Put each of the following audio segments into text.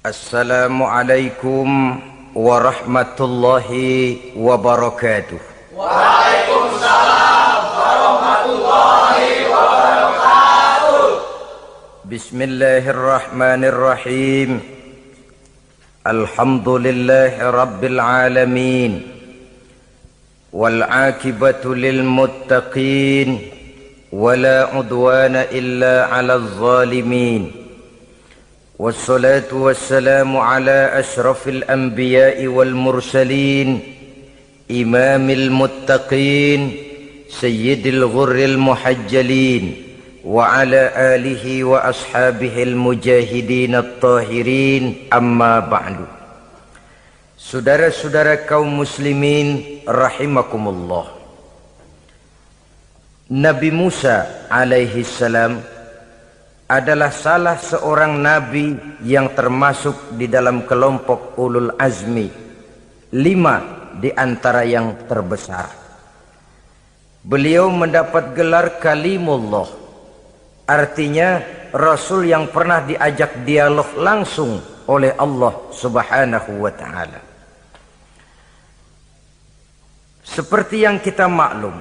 Assalamualaikum warahmatullahi wabarakatuh. Waalaikumsalam warahmatullahi wabarakatuh. Bismillahirrahmanirrahim. Alhamdulillahi rabbil alamin. Wal aqibatu lil muttaqin. Wala udwana illa 'alal zalimin. Wassalatu wassalamu ala ashrafil anbiya'i wal mursalin, imamil muttaqin, sayyidil ghurril muhajjalin, wa ala alihi wa ashabihil mujahidin at-tahirin, amma ba'du. Saudara-saudara kaum muslimin rahimakumullah. Nabi Musa alaihi salam adalah salah seorang nabi yang termasuk di dalam kelompok ulul azmi, 5 di antara yang terbesar. Beliau mendapat gelar kalimullah, artinya rasul yang pernah diajak dialog langsung oleh Allah subhanahu wa ta'ala. Seperti yang kita maklum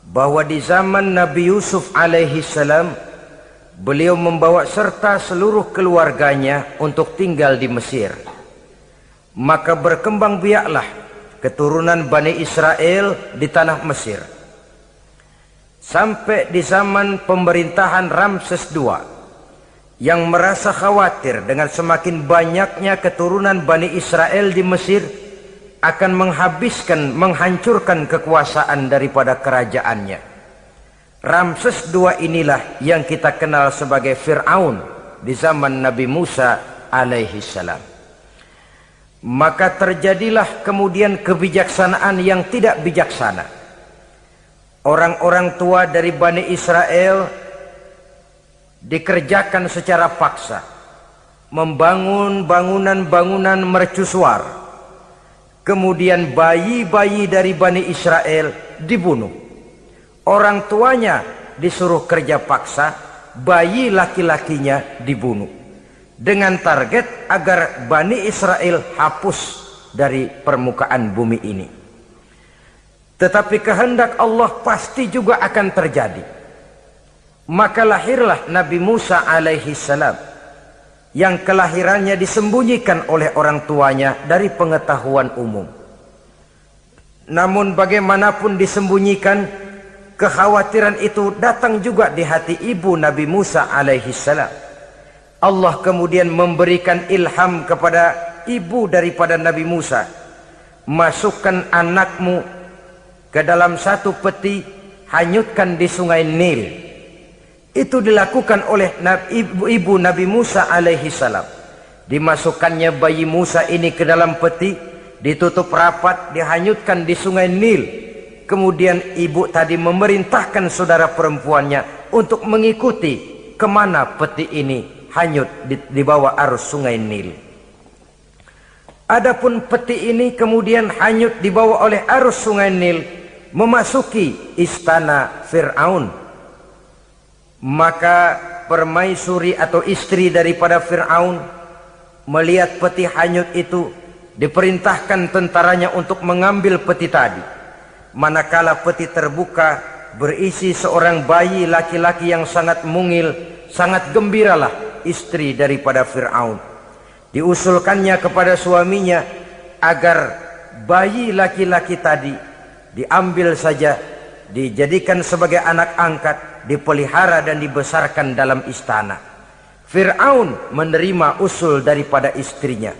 bahwa di zaman Nabi Yusuf alaihi salam, beliau membawa serta seluruh keluarganya untuk tinggal di Mesir. Maka berkembang biaklah keturunan Bani Israel di tanah Mesir. Sampai di zaman pemerintahan Ramses II, yang merasa khawatir dengan semakin banyaknya keturunan Bani Israel di Mesir akan menghancurkan kekuasaan daripada kerajaannya. Ramses II inilah yang kita kenal sebagai Fir'aun di zaman Nabi Musa alaihi salam. Maka terjadilah kemudian kebijaksanaan yang tidak bijaksana. Orang-orang tua dari Bani Israel dikerjakan secara paksa, membangun bangunan-bangunan mercusuar. Kemudian bayi-bayi dari Bani Israel dibunuh. Orang tuanya disuruh kerja paksa, bayi laki-lakinya dibunuh, dengan target agar Bani Israel hapus dari permukaan bumi ini. Tetapi kehendak Allah pasti juga akan terjadi. Maka lahirlah Nabi Musa alaihi salam, yang kelahirannya disembunyikan oleh orang tuanya dari pengetahuan umum. Namun bagaimanapun disembunyikan, kekhawatiran itu datang juga di hati ibu Nabi Musa alaihi salam. Allah kemudian memberikan ilham kepada ibu daripada Nabi Musa, masukkan anakmu ke dalam satu peti, hanyutkan di sungai Nil. Itu dilakukan oleh ibu Nabi Musa alaihi salam. Dimasukkannya bayi Musa ini ke dalam peti, ditutup rapat, dihanyutkan di sungai Nil. Kemudian ibu tadi memerintahkan saudara perempuannya untuk mengikuti kemana peti ini hanyut di bawah arus sungai Nil. Adapun peti ini kemudian hanyut dibawa oleh arus sungai Nil, memasuki istana Fir'aun. Maka permaisuri atau istri daripada Fir'aun melihat peti hanyut itu, diperintahkan tentaranya untuk mengambil peti tadi. Manakala peti terbuka, berisi seorang bayi laki-laki yang sangat mungil, sangat gembiralah istri daripada Fir'aun. Diusulkannya kepada suaminya agar bayi laki-laki tadi diambil saja, dijadikan sebagai anak angkat, dipelihara dan dibesarkan dalam istana. Fir'aun menerima usul daripada istrinya.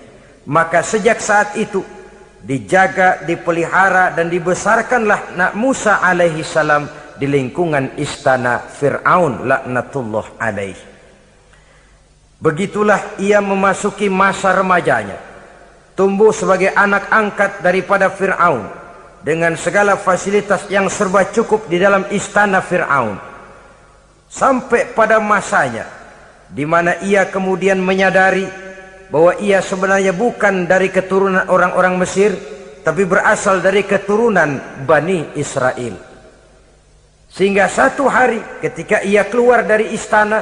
Maka sejak saat itu dijaga, dipelihara dan dibesarkanlah Nabi Musa alaihi salam di lingkungan istana Fir'aun laknatullah alaih. Begitulah ia memasuki masa remajanya, tumbuh sebagai anak angkat daripada Fir'aun dengan segala fasilitas yang serba cukup di dalam istana Fir'aun, sampai pada masanya di mana ia kemudian menyadari bahwa ia sebenarnya bukan dari keturunan orang-orang Mesir, tapi berasal dari keturunan Bani Israel. Sehingga satu hari ketika ia keluar dari istana,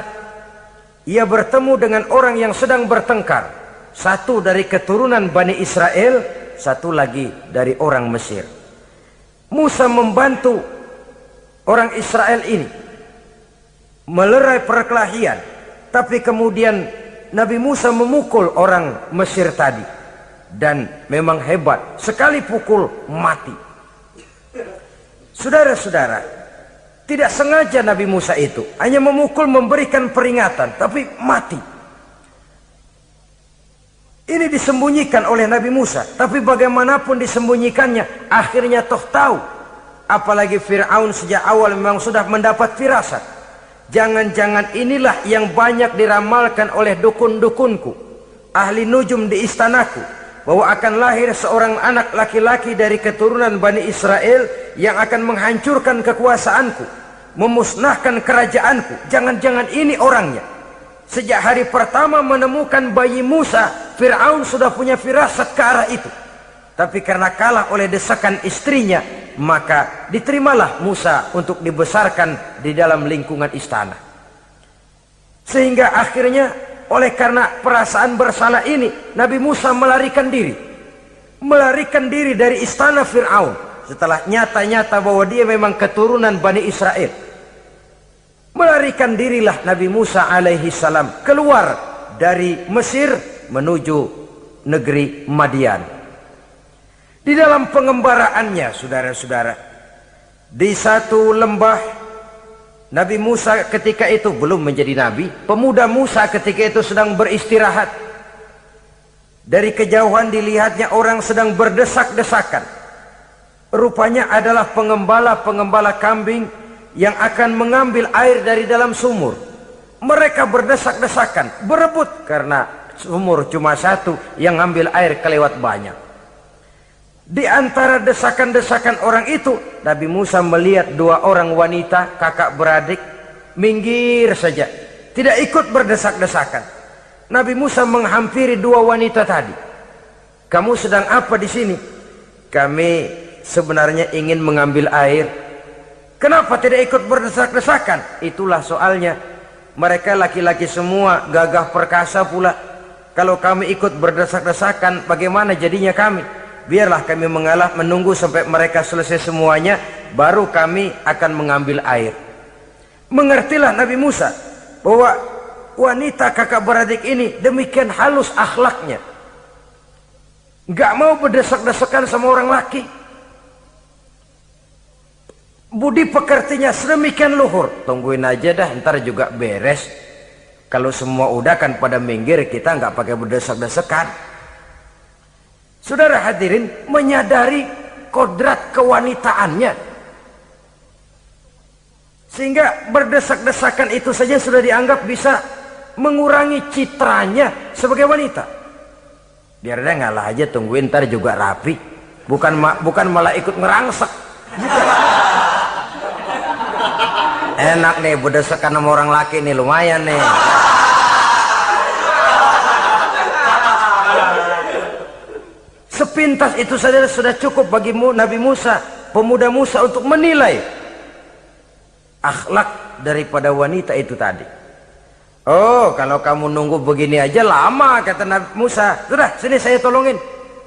ia bertemu dengan orang yang sedang bertengkar Satu dari keturunan Bani Israel, satu lagi dari orang Mesir. Musa membantu orang Israel ini melerai perkelahian, tapi kemudian Nabi Musa memukul orang Mesir tadi, dan memang hebat, sekali pukul mati. Saudara-saudara, tidak sengaja Nabi Musa itu hanya memukul, memberikan peringatan, tapi mati. Ini disembunyikan oleh Nabi Musa, tapi bagaimanapun disembunyikannya, akhirnya toh tahu. Apalagi Fir'aun sejak awal memang sudah mendapat firasat. Jangan-jangan inilah yang banyak diramalkan oleh dukun-dukunku, ahli nujum di istanaku, bahwa akan lahir seorang anak laki-laki dari keturunan Bani Israel yang akan menghancurkan kekuasaanku, memusnahkan kerajaanku. Jangan-jangan ini orangnya. Sejak hari pertama menemukan bayi Musa, Fir'aun sudah punya firasat ke arah itu. Tapi karena kalah oleh desakan istrinya, maka diterimalah Musa untuk dibesarkan di dalam lingkungan istana. Sehingga akhirnya oleh karena perasaan bersalah ini, Nabi Musa melarikan diri. Melarikan diri dari istana Fir'aun setelah nyata-nyata bahwa dia memang keturunan Bani Israel. Melarikan dirilah Nabi Musa alaihi salam keluar dari Mesir menuju negeri Madian. Di dalam pengembaraannya, saudara-saudara, di satu lembah, Nabi Musa ketika itu belum menjadi nabi. Pemuda Musa ketika itu sedang beristirahat. Dari kejauhan dilihatnya orang sedang berdesak-desakan. Rupanya adalah pengembala-pengembala kambing yang akan mengambil air dari dalam sumur. Mereka berdesak-desakan, berebut karena sumur cuma satu, yang ngambil air kelewat banyak. Di antara desakan-desakan orang itu, Nabi Musa melihat dua orang wanita kakak beradik minggir saja, tidak ikut berdesak-desakan. Nabi Musa menghampiri dua wanita tadi. Kamu sedang apa di sini? Kami sebenarnya ingin mengambil air. Kenapa tidak ikut berdesak-desakan? Itulah soalnya. Mereka laki-laki semua, gagah perkasa pula. Kalau kami ikut berdesak-desakan, bagaimana jadinya kami? Biarlah kami mengalah, menunggu sampai mereka selesai semuanya, baru kami akan mengambil air. Mengertilah Nabi Musa bahwa wanita kakak beradik ini demikian halus akhlaknya, gak mau berdesak-desakan sama orang laki. Budi pekertinya sedemikian luhur. Tungguin aja dah, ntar juga beres. Kalau semua udah kan pada minggir, kita nggak pakai berdesak-desakan. Saudara hadirin, menyadari kodrat kewanitaannya, sehingga berdesak-desakan itu saja sudah dianggap bisa mengurangi citranya sebagai wanita. Biar dia ngalah aja, tungguin ntar juga rapi. Bukan malah ikut ngerangsek. Enak nih berdesakan sama orang laki nih, lumayan nih. Sepintas itu saja sudah cukup bagi Nabi Musa, pemuda Musa, untuk menilai akhlak daripada wanita itu tadi. Oh, kalau kamu nunggu begini aja lama, kata Nabi Musa. Sudah, sini saya tolongin.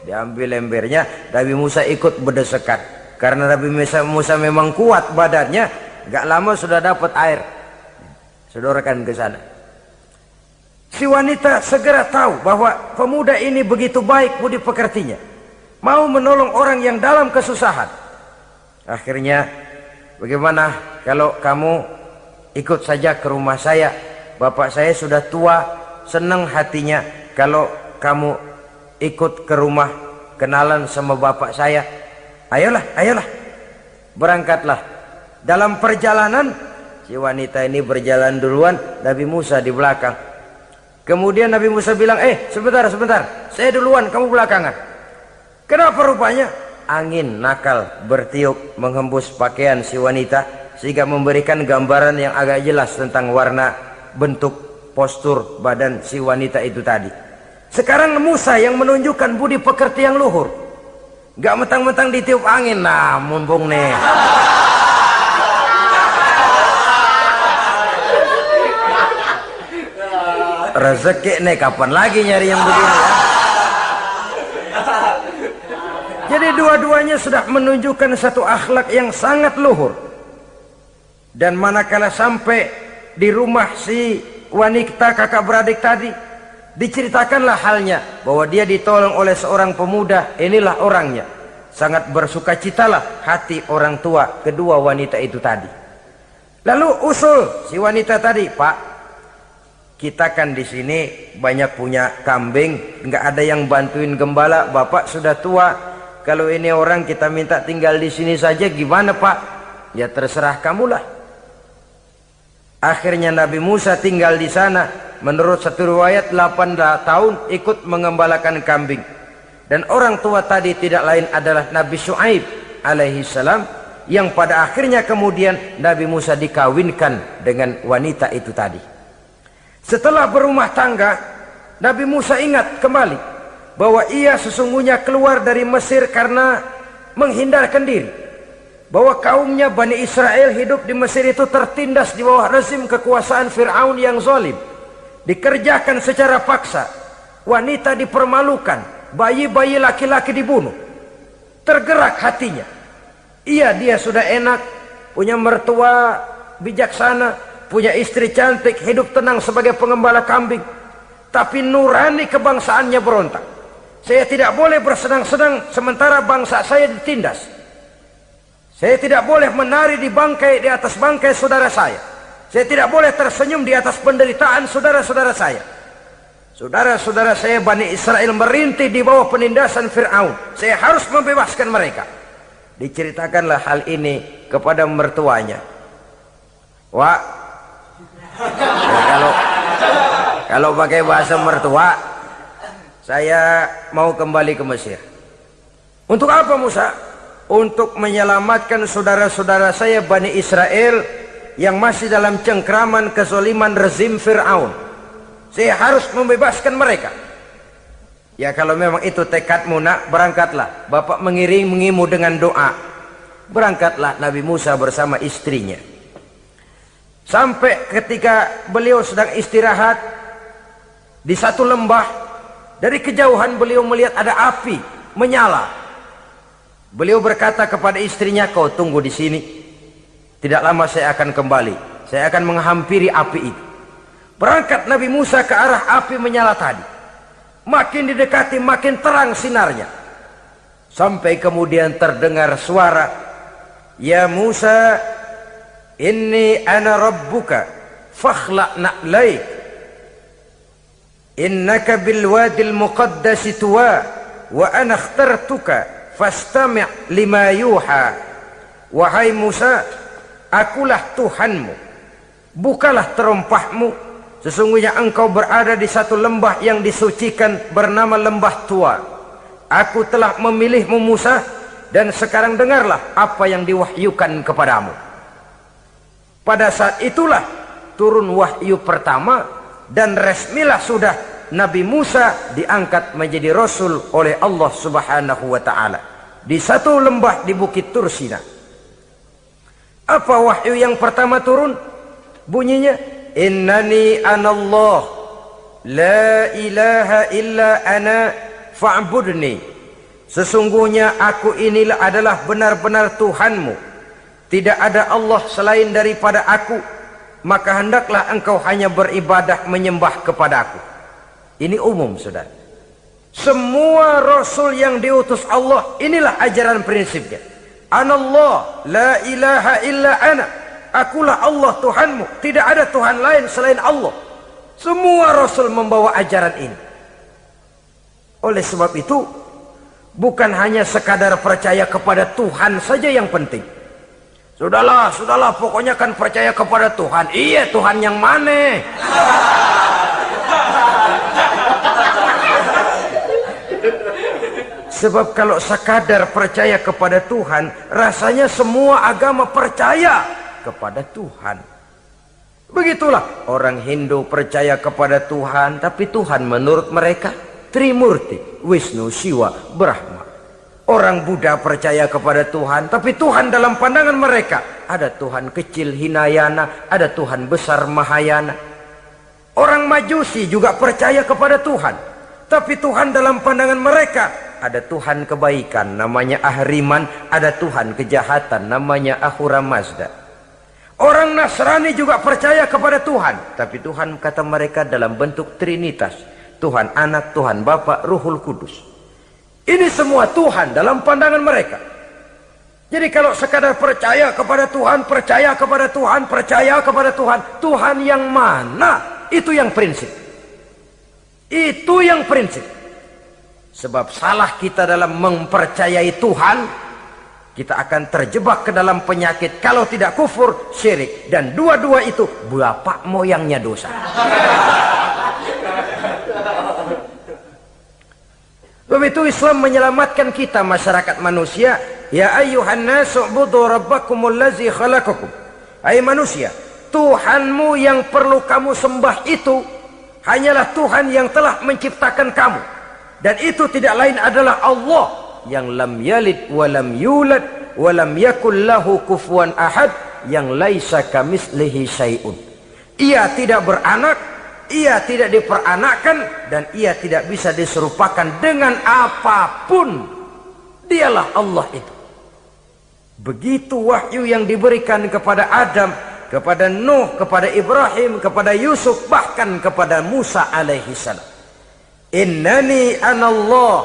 Diambil embernya, Nabi Musa ikut berdesakan. Karena Nabi Musa memang kuat badannya, gak lama sudah dapat air. Sodorkan ke sana. Si wanita segera tahu bahwa pemuda ini begitu baik budi pekertinya, mau menolong orang yang dalam kesusahan. Akhirnya, bagaimana kalau kamu ikut saja ke rumah saya? Bapak saya sudah tua, senang hatinya kalau kamu ikut ke rumah, kenalan sama bapak saya. Ayolah, ayolah, berangkatlah. Dalam perjalanan, si wanita ini berjalan duluan, Nabi Musa di belakang. Kemudian Nabi Musa bilang, sebentar, saya duluan, kamu belakangan. Kenapa rupanya? Angin nakal bertiup menghembus pakaian si wanita, sehingga memberikan gambaran yang agak jelas tentang warna, bentuk, postur badan si wanita itu tadi. Sekarang Musa yang menunjukkan budi pekerti yang luhur. Gak mentang-mentang ditiup angin, nah mumpung nih. rezeki nih kapan lagi nyari yang begini ya. Jadi dua-duanya sudah menunjukkan satu akhlak yang sangat luhur. Dan manakala sampai di rumah si wanita kakak beradik tadi, diceritakanlah halnya bahwa dia ditolong oleh seorang pemuda, inilah orangnya. Sangat bersukacitalah hati orang tua kedua wanita itu tadi. Lalu usul si wanita tadi, Pak, kita kan di sini banyak punya kambing, nggak ada yang bantuin gembala, Bapak sudah tua. Kalau ini orang kita minta tinggal di sini saja, gimana Pak? Ya terserah kamulah. Akhirnya Nabi Musa tinggal di sana. Menurut satu riwayat 8 tahun ikut mengembalakan kambing. Dan orang tua tadi tidak lain adalah Nabi Syuaib alaihi salam, yang pada akhirnya kemudian Nabi Musa dikawinkan dengan wanita itu tadi. Setelah berumah tangga, Nabi Musa ingat kembali bahwa ia sesungguhnya keluar dari Mesir karena menghindarkan diri, bahwa kaumnya Bani Israel hidup di Mesir itu tertindas di bawah rezim kekuasaan Fir'aun yang zalim, dikerjakan secara paksa, wanita dipermalukan, bayi-bayi laki-laki dibunuh. Tergerak hatinya. Iya, dia sudah enak, punya mertua bijaksana, punya istri cantik, hidup tenang sebagai pengembala kambing. Tapi nurani kebangsaannya berontak. Saya tidak boleh bersenang-senang sementara bangsa saya ditindas. Saya tidak boleh menari di atas bangkai saudara saya. Saya tidak boleh tersenyum di atas penderitaan saudara-saudara saya. Saudara-saudara saya Bani Israel merintih di bawah penindasan Fir'aun. Saya harus membebaskan mereka. Diceritakanlah hal ini kepada mertuanya. Wah, ya kalau pakai bahasa mertua, saya mau kembali ke Mesir. Untuk apa Musa? Untuk menyelamatkan saudara-saudara saya Bani Israel yang masih dalam cengkraman kezaliman rezim Fir'aun. Saya harus membebaskan mereka. Ya kalau memang itu tekadmu nak, berangkatlah. Bapak mengiringimu dengan doa. Berangkatlah Nabi Musa bersama istrinya. Sampai ketika beliau sedang istirahat di satu lembah, dari kejauhan beliau melihat ada api menyala. Beliau berkata kepada istrinya, kau tunggu di sini. Tidak lama saya akan kembali. Saya akan menghampiri api itu. Berangkat Nabi Musa ke arah api menyala tadi. Makin didekati makin terang sinarnya. Sampai kemudian terdengar suara, ya Musa, inni ana rabbuka fakhla' na'laik. Innaka bil wadil muqaddasi tuwa wa ana ikhtartuka fastami' lima yuha. Wahai Musa, akulah Tuhanmu. Bukalah terompahmu. Sesungguhnya engkau berada di satu lembah yang disucikan bernama Lembah Tua. Aku telah memilihmu Musa, dan sekarang dengarlah apa yang diwahyukan kepadamu. Pada saat itulah turun wahyu pertama, dan resmilah sudah Nabi Musa diangkat menjadi Rasul oleh Allah Subhanahu wa Ta'ala di satu lembah di Bukit Tursina. Apa wahyu yang pertama turun? Bunyinya, innani anallah la ilaha illa ana fa'budni. Sesungguhnya aku inilah adalah benar-benar Tuhanmu, tidak ada Allah selain daripada aku, maka hendaklah engkau hanya beribadah menyembah kepadaku. Ini umum saudara. Semua Rasul yang diutus Allah, inilah ajaran prinsipnya. Anallah la ilaha illa ana, akulah Allah Tuhanmu, tidak ada Tuhan lain selain Allah. Semua Rasul membawa ajaran ini. Oleh sebab itu, bukan hanya sekadar percaya kepada Tuhan saja yang penting. Sudahlah, pokoknya kan percaya kepada Tuhan. Iya, Tuhan yang mana? Sebab kalau sekadar percaya kepada Tuhan, rasanya semua agama percaya kepada Tuhan. Begitulah orang Hindu percaya kepada Tuhan, tapi Tuhan menurut mereka Trimurti, Wisnu, Siwa, Brahma. Orang Buddha percaya kepada Tuhan, tapi Tuhan dalam pandangan mereka ada Tuhan kecil Hinayana, ada Tuhan besar Mahayana. Orang Majusi juga percaya kepada Tuhan. Tapi Tuhan dalam pandangan mereka, ada Tuhan kebaikan namanya Ahriman, ada Tuhan kejahatan namanya Ahura Mazda. Orang Nasrani juga percaya kepada Tuhan, tapi Tuhan kata mereka dalam bentuk Trinitas. Tuhan Anak, Tuhan Bapa, Ruhul Kudus. Ini semua Tuhan dalam pandangan mereka. Jadi kalau sekadar percaya kepada Tuhan, percaya kepada Tuhan, percaya kepada Tuhan, Tuhan yang mana? Itu yang prinsip. Itu yang prinsip. Sebab salah kita dalam mempercayai Tuhan, kita akan terjebak ke dalam penyakit kalau tidak kufur, syirik. Dan dua-dua itu bapak moyangnya dosa. Sebab itu Islam menyelamatkan kita masyarakat manusia. Ya ayyuhan nasu ubudu rabbakumul ladzi khalaqakum. Hai manusia, Tuhanmu yang perlu kamu sembah itu hanyalah Tuhan yang telah menciptakan kamu. Dan itu tidak lain adalah Allah yang lam yalid wa lam yulad wa lam yakul lahu kufuwan ahad, yang laisa kamitslihi syai'un. Ia tidak beranak, ia tidak diperanakkan, dan ia tidak bisa diserupakan dengan apapun. Dialah Allah itu. Begitu wahyu yang diberikan kepada Adam, kepada Nuh, kepada Ibrahim, kepada Yusuf, bahkan kepada Musa alaihi salam. Innani anallah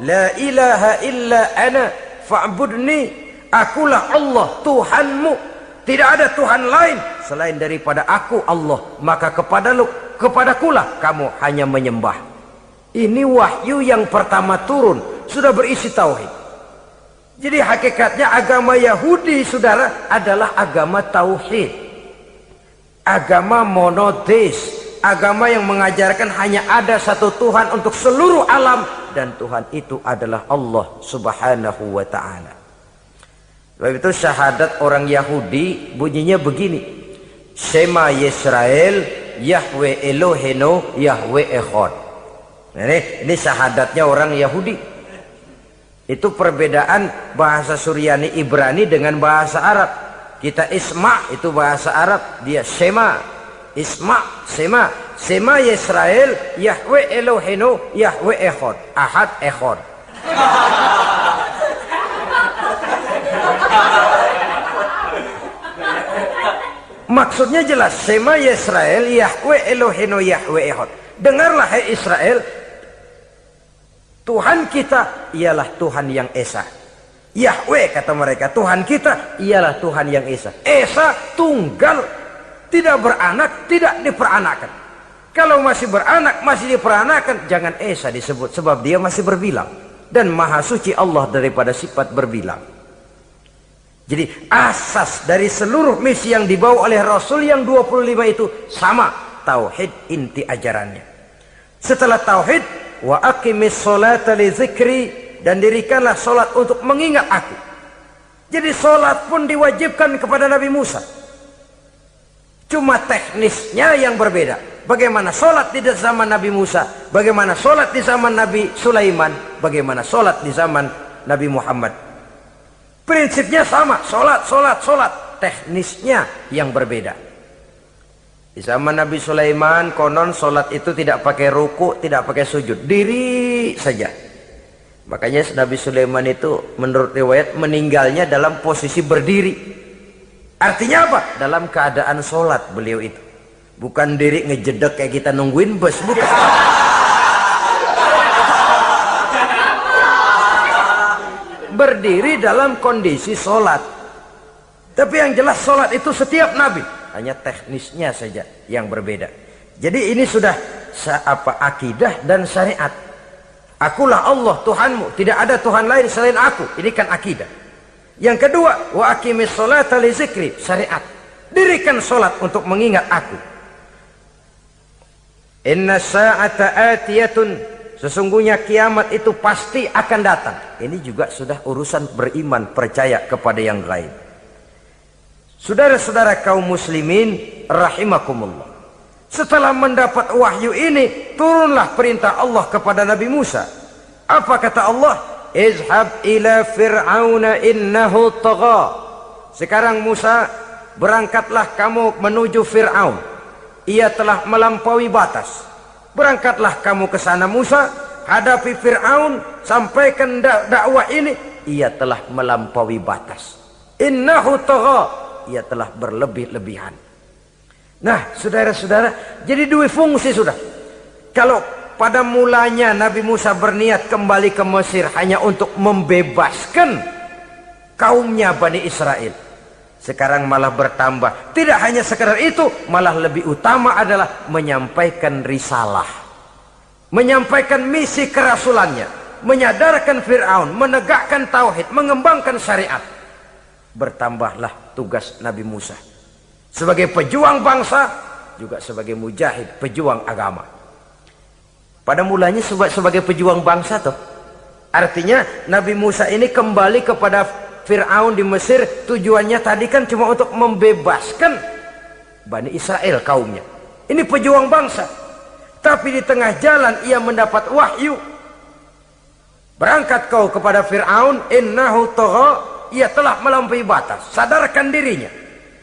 la ilaha illa ana fa'budni. Akulah Allah Tuhanmu, tidak ada Tuhan lain selain daripada aku Allah, maka kepadakulah kamu hanya menyembah. Ini wahyu yang pertama turun, sudah berisi tauhid. Jadi hakikatnya agama Yahudi, saudara, adalah agama tauhid, agama monoteis, agama yang mengajarkan hanya ada satu Tuhan untuk seluruh alam, dan Tuhan itu adalah Allah subhanahu wa ta'ala. Sebab itu syahadat orang Yahudi bunyinya begini: Shema Yisrael Yahweh Elohenu Yahweh Echad. Ini syahadatnya orang Yahudi. Itu perbedaan bahasa Suryani Ibrani dengan bahasa Arab. Kita Isma itu bahasa Arab, dia Shema. Isma, Shema. Shema Yisrael Yahweh Elohenu Yahweh Echad. Ahad Echad. Maksudnya jelas, Shema Yisrael Yahweh Elohenu Yahweh Echad. Dengarlah hai Israel, Tuhan kita ialah Tuhan yang Esa. Yahweh kata mereka, Tuhan kita ialah Tuhan yang Esa. Esa tunggal, tidak beranak, tidak diperanakan. Kalau masih beranak, masih diperanakan, jangan Esa disebut, sebab dia masih berbilang. Dan maha suci Allah daripada sifat berbilang. Jadi asas dari seluruh misi yang dibawa oleh Rasul yang 25 itu sama, tauhid inti ajarannya. Setelah tauhid, wa aqimis sholata li dzikri, dan dirikanlah solat untuk mengingat aku. Jadi solat pun diwajibkan kepada Nabi Musa. Cuma teknisnya yang berbeda. Bagaimana solat di zaman Nabi Musa, bagaimana solat di zaman Nabi Sulaiman, bagaimana solat di zaman Nabi Muhammad. Prinsipnya sama, solat. Teknisnya yang berbeda. Di zaman Nabi Sulaiman konon solat itu tidak pakai ruku, tidak pakai sujud, diri saja. Makanya Nabi Sulaiman itu menurut riwayat meninggalnya dalam posisi berdiri. Artinya apa? Dalam keadaan solat beliau itu. Bukan diri ngejedek kayak kita nungguin bus, bukan. Berdiri dalam kondisi solat. Tapi yang jelas solat itu setiap Nabi, hanya teknisnya saja yang berbeda. Jadi ini sudah akidah dan syariat. Akulah Allah Tuhanmu, tidak ada Tuhan lain selain aku. Ini kan akidah. Yang kedua, wa aqimis sholata li dzikri, syariat. Dirikan solat untuk mengingat aku. Inna sa'ata atiyatun, sesungguhnya kiamat itu pasti akan datang. Ini juga sudah urusan beriman, percaya kepada yang gaib. Saudara-saudara kaum muslimin rahimakumullah, setelah mendapat wahyu ini, turunlah perintah Allah kepada Nabi Musa. Apa kata Allah? Izhab ila fir'auna innahu tagha. Sekarang Musa, berangkatlah kamu menuju Fir'aun. ia telah melampaui batas. Berangkatlah kamu ke sana Musa, hadapi Fir'aun, sampaikan dakwah ini. Ia telah melampaui batas. Innahu tagha, ia telah berlebih-lebihan. Nah, saudara-saudara, jadi dua fungsi sudah. Kalau pada mulanya Nabi Musa berniat kembali ke Mesir hanya untuk membebaskan kaumnya Bani Israel, sekarang malah bertambah. Tidak hanya sekedar itu, malah lebih utama adalah menyampaikan risalah, menyampaikan misi kerasulannya, menyadarkan Fir'aun, menegakkan tauhid, mengembangkan syariat. Bertambahlah tugas Nabi Musa sebagai pejuang bangsa, juga sebagai mujahid, pejuang agama. Pada mulanya sebagai pejuang bangsa tuh. Artinya Nabi Musa ini kembali kepada Fir'aun di Mesir, tujuannya tadi kan cuma untuk membebaskan Bani Israel kaumnya. Ini pejuang bangsa. Tapi di tengah jalan ia mendapat wahyu. Berangkat kau kepada Fir'aun, innahu tagha, ia telah melampaui batas. Sadarkan dirinya,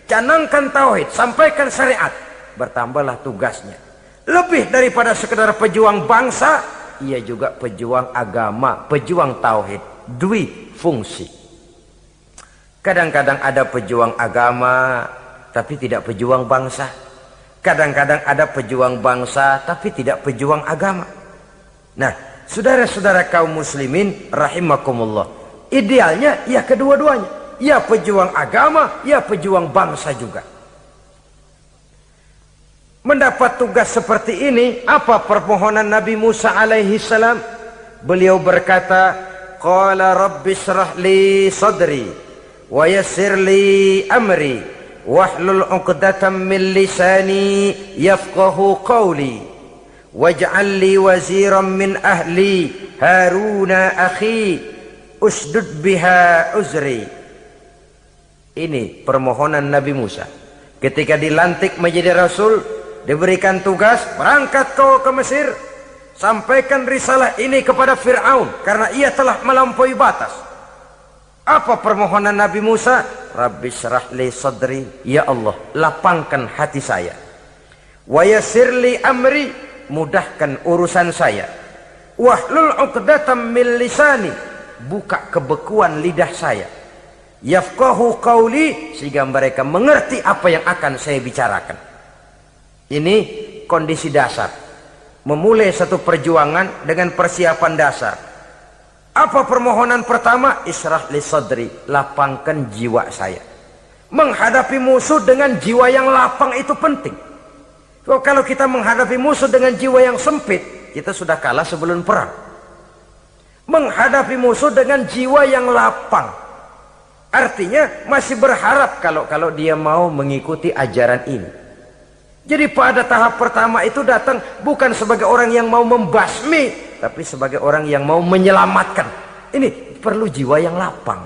canangkan tauhid, sampaikan syariat. Bertambahlah tugasnya. Lebih daripada sekedar pejuang bangsa, ia juga pejuang agama, pejuang tauhid. Dwi fungsi. Kadang-kadang ada pejuang agama tapi tidak pejuang bangsa. Kadang-kadang ada pejuang bangsa tapi tidak pejuang agama. Nah, saudara-saudara kaum muslimin rahimakumullah, idealnya ya kedua-duanya. Ya pejuang agama, ya pejuang bangsa juga. Mendapat tugas seperti ini, apa permohonan Nabi Musa alaihi salam? Beliau berkata, qala rabbi shrah li sadri wa yassir li amri wahlul 'uqdatam min lisani yafqahu qawli waj'al li waziran min ahli Haruna akhi usdud biha uzri. Ini permohonan Nabi Musa ketika dilantik menjadi rasul. Diberikan tugas, berangkat kau ke Mesir, sampaikan risalah ini kepada Fir'aun, karena ia telah melampaui batas. Apa permohonan Nabi Musa? Rabbi syrah li sadri, ya Allah, lapangkan hati saya. Wa yassir li amri, mudahkan urusan saya. Wahlul 'uqdatam min lisani, buka kebekuan lidah saya. Yafqahu qawli, sehingga mereka mengerti apa yang akan saya bicarakan. Ini kondisi dasar. Memulai satu perjuangan dengan persiapan dasar. Apa permohonan pertama? Isyrah li sadri, lapangkan jiwa saya. Menghadapi musuh dengan jiwa yang lapang itu penting. Kalau kita menghadapi musuh dengan jiwa yang sempit, kita sudah kalah sebelum perang. Menghadapi musuh dengan jiwa yang lapang, artinya masih berharap kalau dia mau mengikuti ajaran ini. Jadi pada tahap pertama itu datang bukan sebagai orang yang mau membasmi, tapi sebagai orang yang mau menyelamatkan. Ini perlu jiwa yang lapang.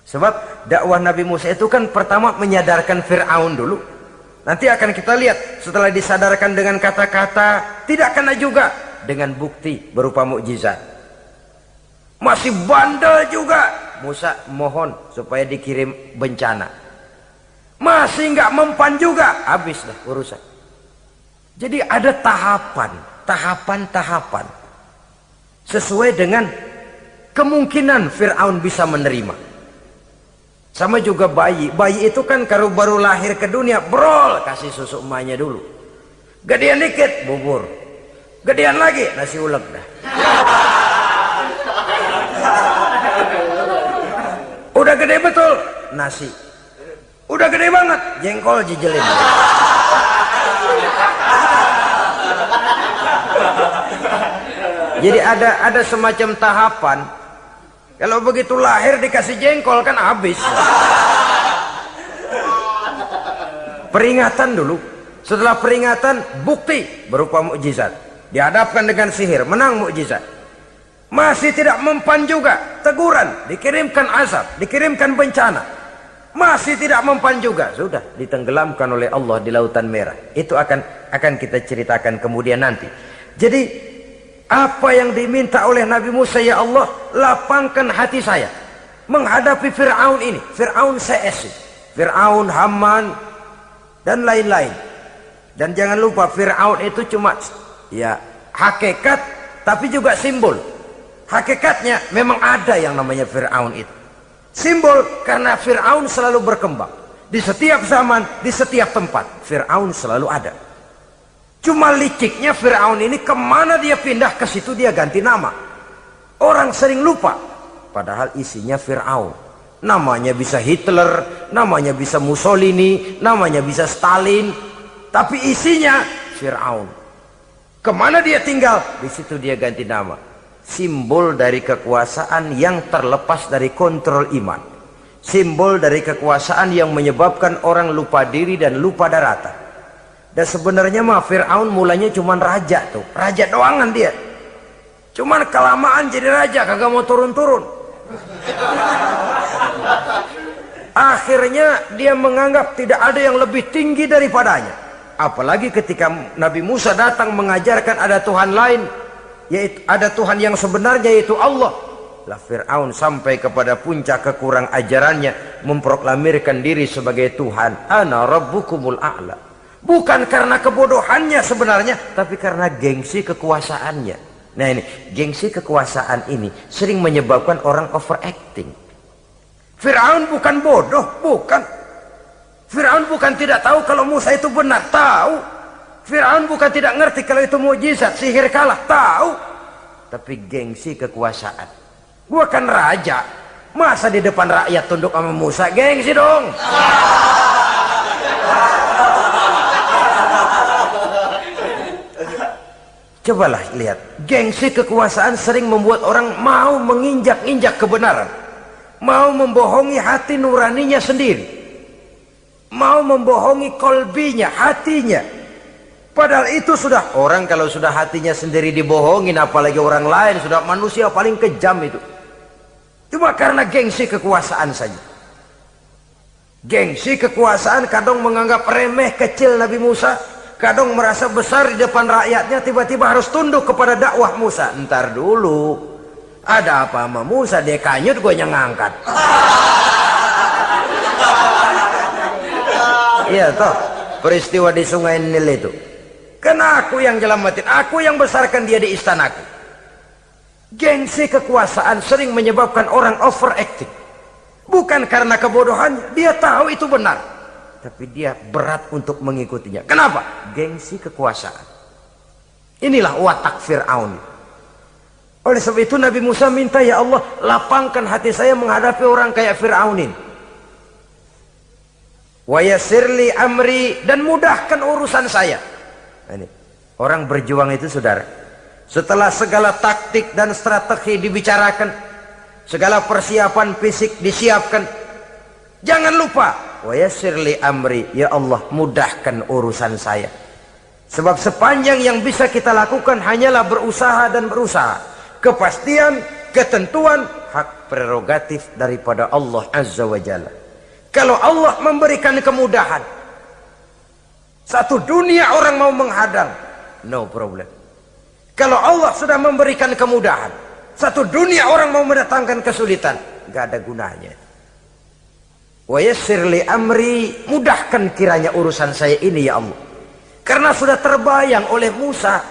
Sebab dakwah Nabi Musa itu kan pertama menyadarkan Fir'aun dulu. Nanti akan kita lihat setelah disadarkan dengan kata-kata, tidak kena juga dengan bukti berupa mukjizat. Masih bandel juga. Musa mohon supaya dikirim bencana. Masih nggak mempan juga, habislah urusan. Jadi ada tahapan sesuai dengan kemungkinan Fir'aun bisa menerima. Sama juga bayi itu kan kalau baru lahir ke dunia, brol, kasih susu emaknya dulu. Gedean dikit, bubur. Gedean lagi, nasi ulek dah. Udah gede betul, nasi. Udah gede banget, jengkol jijelin. Jadi ada semacam tahapan. Kalau begitu lahir dikasih jengkol kan habis. Peringatan dulu. Setelah peringatan, bukti berupa mukjizat. Dihadapkan dengan sihir, menang mukjizat. Masih tidak mempan juga, teguran, dikirimkan azab, dikirimkan bencana. Masih tidak mempan juga, sudah ditenggelamkan oleh Allah di Lautan Merah. Itu akan kita ceritakan kemudian nanti. Jadi apa yang diminta oleh Nabi Musa, ya Allah, lapangkan hati saya menghadapi Fir'aun ini. Fir'aun CS, Fir'aun, Haman dan lain-lain. Dan jangan lupa Fir'aun itu cuma ya hakikat tapi juga simbol. Hakikatnya memang ada yang namanya Fir'aun itu. Simbol karena Fir'aun selalu berkembang. Di setiap zaman, di setiap tempat Fir'aun selalu ada. Cuma liciknya Fir'aun ini kemana dia pindah, ke situ dia ganti nama. Orang sering lupa padahal isinya Fir'aun. Namanya bisa Hitler, namanya bisa Mussolini, namanya bisa Stalin, tapi isinya Fir'aun. Kemana dia tinggal, di situ dia ganti nama. Simbol dari kekuasaan yang terlepas dari kontrol iman. Simbol dari kekuasaan yang menyebabkan orang lupa diri dan lupa daratan. Dan sebenarnya mah Fir'aun mulanya cuman raja tuh, raja doangan dia. Cuman kelamaan jadi raja, kagak mau turun-turun. Akhirnya dia menganggap tidak ada yang lebih tinggi daripadanya. Apalagi ketika Nabi Musa datang mengajarkan ada Tuhan lain, yaitu ada Tuhan yang sebenarnya yaitu Allah. Lah Fir'aun sampai kepada puncak kekurang ajarannya memproklamirkan diri sebagai Tuhan. Ana rabbukumul a'la. Bukan karena kebodohannya sebenarnya, tapi karena gengsi kekuasaannya. Nah ini, gengsi kekuasaan ini sering menyebabkan orang overacting. Fir'aun bukan bodoh, bukan. Fir'aun bukan tidak tahu kalau Musa itu benar, tahu. Fir'aun bukan tidak ngerti kalau itu mukjizat, sihir kalah, tahu. Tapi gengsi kekuasaan. Gua kan raja, masa di depan rakyat tunduk sama Musa? Gengsi dong. Cobalah lihat, gengsi kekuasaan sering membuat orang mau menginjak-injak kebenaran, mau membohongi hati nuraninya sendiri, mau membohongi kolbinya, hatinya. Padahal itu sudah, orang kalau sudah hatinya sendiri dibohongin, apalagi orang lain, sudah manusia paling kejam itu. Cuma karena gengsi kekuasaan saja. Gengsi kekuasaan kadang menganggap remeh kecil Nabi Musa, kadang merasa besar di depan rakyatnya, tiba-tiba harus tunduk kepada dakwah Musa. Ntar dulu, ada apa sama Musa? Dia kanyut, gue yang ngangkat. Iya toh, peristiwa di Sungai Nil itu. Karena aku yang nyelamatin, aku yang besarkan dia di istanaku. Gengsi kekuasaan sering menyebabkan orang overacting. Bukan karena kebodohannya, dia tahu itu benar, tapi dia berat untuk mengikutinya. Kenapa? Gengsi kekuasaan. Inilah watak Fir'aun. Oleh sebab itu Nabi Musa minta, ya Allah, lapangkan hati saya menghadapi orang kayak Fir'aun ini. Wa yassirli amri, dan mudahkan urusan saya. Nah, ini orang berjuang itu, saudara, setelah segala taktik dan strategi dibicarakan, segala persiapan fisik disiapkan, jangan lupa wa yassirli amri, ya Allah, mudahkan urusan saya. Sebab sepanjang yang bisa kita lakukan hanyalah berusaha dan berusaha. Kepastian, ketentuan, hak prerogatif daripada Allah Azza wa Jalla. Kalau Allah memberikan kemudahan, satu dunia orang mau menghadang, no problem. Kalau Allah sudah memberikan kemudahan, satu dunia orang mau mendatangkan kesulitan, gak ada gunanya. Wa yassirli amri, mudahkan kiranya urusan saya ini ya Allah. Karena sudah terbayang oleh Musa.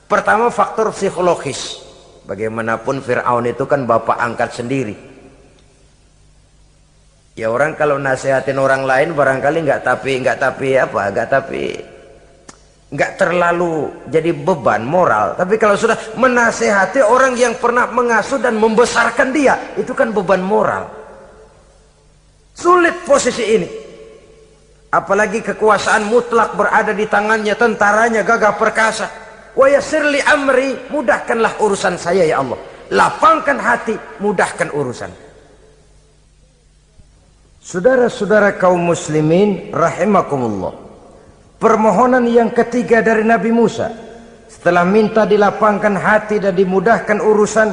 Pertama, faktor psikologis. Bagaimanapun Fir'aun itu kan bapak angkat sendiri. Ya orang kalau nasihatin orang lain barangkali nggak terlalu jadi beban moral. Tapi kalau sudah menasehati orang yang pernah mengasuh dan membesarkan dia, itu kan beban moral. Sulit posisi ini. Apalagi kekuasaan mutlak berada di tangannya, tentaranya gagah perkasa. Wa yassirli amri, mudahkanlah urusan saya ya Allah. Lapangkan hati, mudahkan urusan. Saudara-saudara kaum muslimin rahimakumullah. Permohonan yang ketiga dari Nabi Musa, setelah minta dilapangkan hati dan dimudahkan urusan,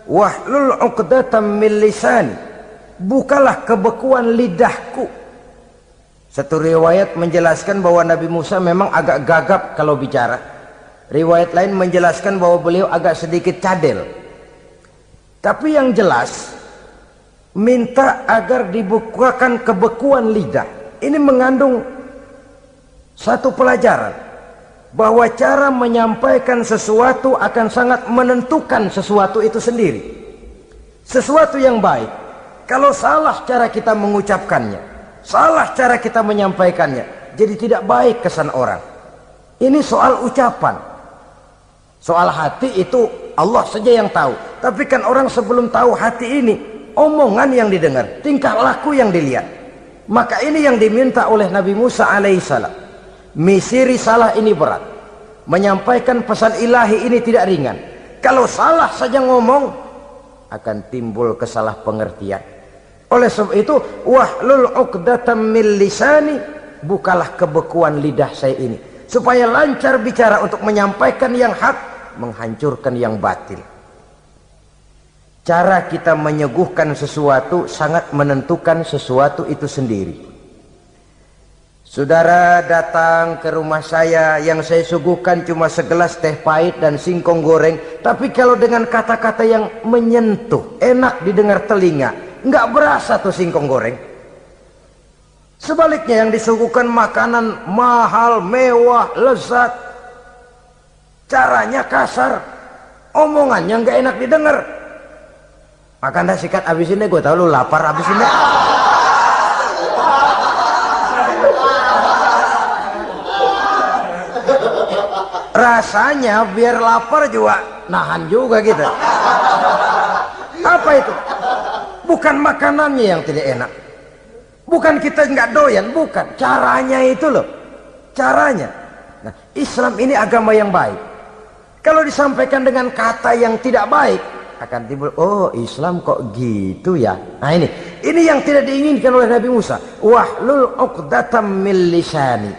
wahlul 'uqdatam min lisani, bukalah kebekuan lidahku. Satu riwayat menjelaskan bahwa Nabi Musa memang agak gagap kalau bicara. Riwayat lain menjelaskan bahwa beliau agak sedikit cadel. Tapi yang jelas, minta agar dibukakan kebekuan lidah. Ini mengandung Satu pelajaran bahwa cara menyampaikan sesuatu akan sangat menentukan sesuatu itu sendiri. Sesuatu yang baik, kalau salah cara kita mengucapkannya, salah cara kita menyampaikannya, jadi tidak baik kesan orang. Ini soal ucapan. Soal hati itu Allah saja yang tahu. Tapi kan orang sebelum tahu hati ini, omongan yang didengar, tingkah laku yang dilihat. Maka ini yang diminta oleh Nabi Musa alaihissalam. Misi risalah ini berat. Menyampaikan pesan ilahi ini tidak ringan. Kalau salah saja ngomong, akan timbul kesalah pengertian. Oleh sebab itu, wahlul 'uqdatam min lisani, bukalah kebekuan lidah saya ini, supaya lancar bicara untuk menyampaikan yang hak, menghancurkan yang batil. Cara kita menyuguhkan sesuatu sangat menentukan sesuatu itu sendiri. Saudara datang ke rumah saya, yang saya suguhkan cuma segelas teh pahit dan singkong goreng, tapi kalau dengan kata-kata yang menyentuh, enak didengar telinga, nggak berasa tuh singkong goreng. Sebaliknya yang disuguhkan makanan mahal, mewah, lezat, caranya kasar, omongannya nggak enak didengar. Makan dah sikat abis ini, gue tahu lu lapar abis ini. Rasanya biar lapar juga nahan juga gitu. Apa itu? Bukan makanannya yang tidak enak, bukan kita nggak doyan, bukan, caranya itu loh, caranya. Nah, Islam ini agama yang baik. Kalau disampaikan dengan kata yang tidak baik, akan timbul, oh Islam kok gitu ya. Nah ini yang tidak diinginkan oleh Nabi Musa. Wahlul 'uqdatam min lisani.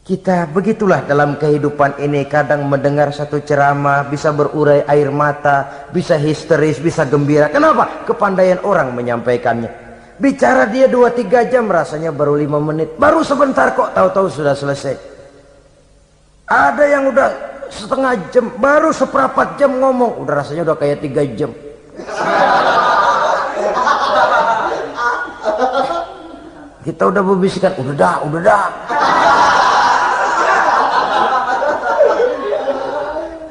Kita begitulah dalam kehidupan ini, kadang mendengar satu ceramah bisa berurai air mata, bisa histeris, bisa gembira. Kenapa? Kepandaian orang menyampaikannya. Bicara dia 2-3 jam, rasanya baru 5 menit, baru sebentar kok tahu-tahu sudah selesai. Ada yang udah setengah jam, baru seperempat jam ngomong, udah rasanya udah kayak 3 jam. Kita udah berbisikkan, udah dah.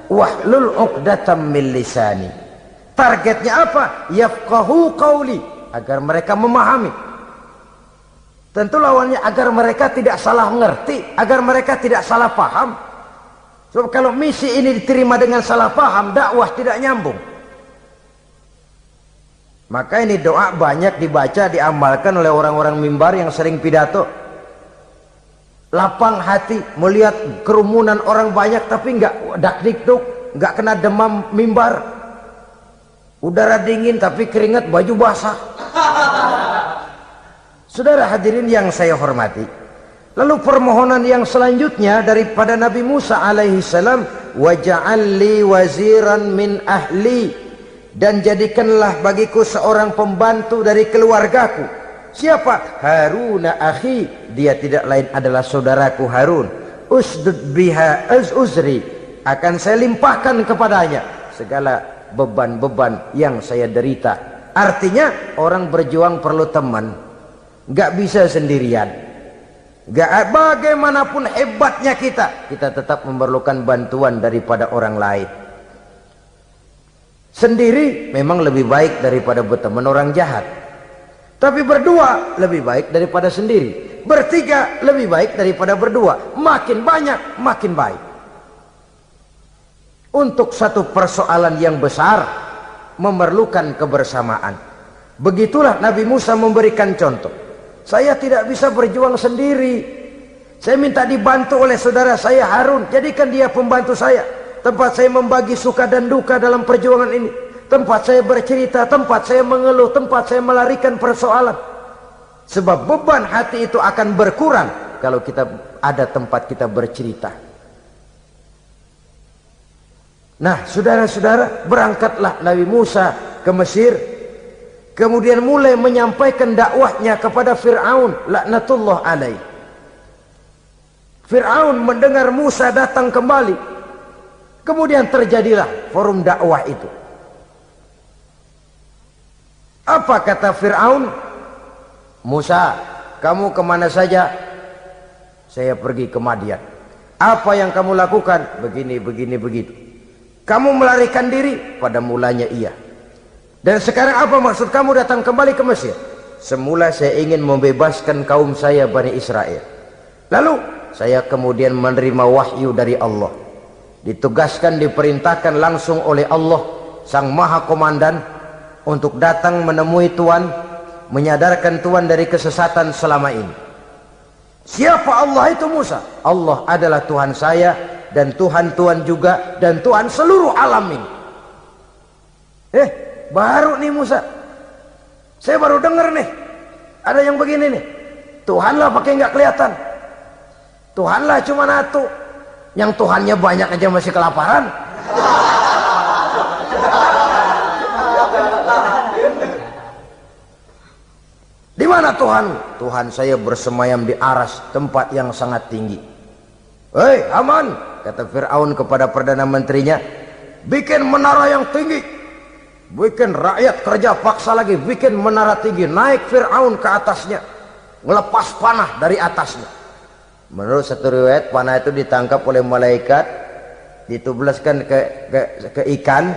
Wahlul 'uqdatam min lisani. Targetnya apa? Yafqahu qauli, agar mereka memahami. Tentu lawannya agar mereka tidak salah mengerti, agar mereka tidak salah paham. Sebab kalau misi ini diterima dengan salah paham, dakwah tidak nyambung. Maka ini doa banyak dibaca, diamalkan oleh orang-orang mimbar yang sering pidato. Lapang hati melihat kerumunan orang banyak, tapi nggak dak-dikduk, nggak kena demam mimbar. Udara dingin tapi keringat, baju basah. Saudara hadirin yang saya hormati, lalu permohonan yang selanjutnya daripada Nabi Musa alaihi salam, waj'al li waziran min ahli, dan jadikanlah bagiku seorang pembantu dari keluargaku. Siapa? Haruna akhi, dia tidak lain adalah saudaraku Harun. Usdud biha uzri, akan saya limpahkan kepadanya segala beban-beban yang saya derita. Artinya orang berjuang perlu teman, nggak bisa sendirian. Nggak, bagaimanapun hebatnya kita tetap memerlukan bantuan daripada orang lain. Sendiri memang lebih baik daripada berteman orang jahat. Tapi berdua lebih baik daripada sendiri. Bertiga lebih baik daripada berdua. Makin banyak, makin baik. Untuk satu persoalan yang besar, memerlukan kebersamaan. Begitulah Nabi Musa memberikan contoh. Saya tidak bisa berjuang sendiri. Saya minta dibantu oleh saudara saya Harun. Jadikan dia pembantu saya. Tempat saya membagi suka dan duka dalam perjuangan ini. Tempat saya bercerita, tempat saya mengeluh, tempat saya melarikan persoalan. Sebab beban hati itu akan berkurang kalau kita ada tempat kita bercerita. Nah, saudara-saudara, berangkatlah Nabi Musa ke Mesir. Kemudian mulai menyampaikan dakwahnya kepada Fir'aun, laknatullah alaih. Fir'aun mendengar Musa datang kembali. Kemudian terjadilah forum dakwah itu. Apa kata Fir'aun? Musa, kamu kemana saja? saya pergi ke Madian. Apa yang kamu lakukan? Begini, begini, begitu. Kamu melarikan diri? Pada mulanya iya. Dan sekarang apa maksud kamu datang kembali ke Mesir? Semula saya ingin membebaskan kaum saya Bani Israel. Lalu saya kemudian menerima wahyu dari Allah. Ditugaskan, diperintahkan langsung oleh Allah Sang Maha Komandan untuk datang menemui Tuhan, menyadarkan Tuhan dari kesesatan selama ini. Siapa Allah itu Musa? Allah adalah Tuhan saya dan Tuhan juga dan Tuhan seluruh alam ini. Baru nih Musa, saya baru dengar nih ada yang begini nih. Tuhanlah pakai nggak kelihatan, Tuhanlah cuma satu, yang Tuhannya banyak aja masih kelaparan. Di mana Tuhan? Tuhan saya bersemayam di aras, tempat yang sangat tinggi. Hei Haman, kata Fir'aun kepada Perdana Menterinya, bikin menara yang tinggi. Bikin rakyat kerja paksa lagi, bikin menara tinggi. Naik Fir'aun ke atasnya, ngelepas panah dari atasnya. Menurut satu riwayat, panah itu ditangkap oleh malaikat, ditublaskan ke ikan,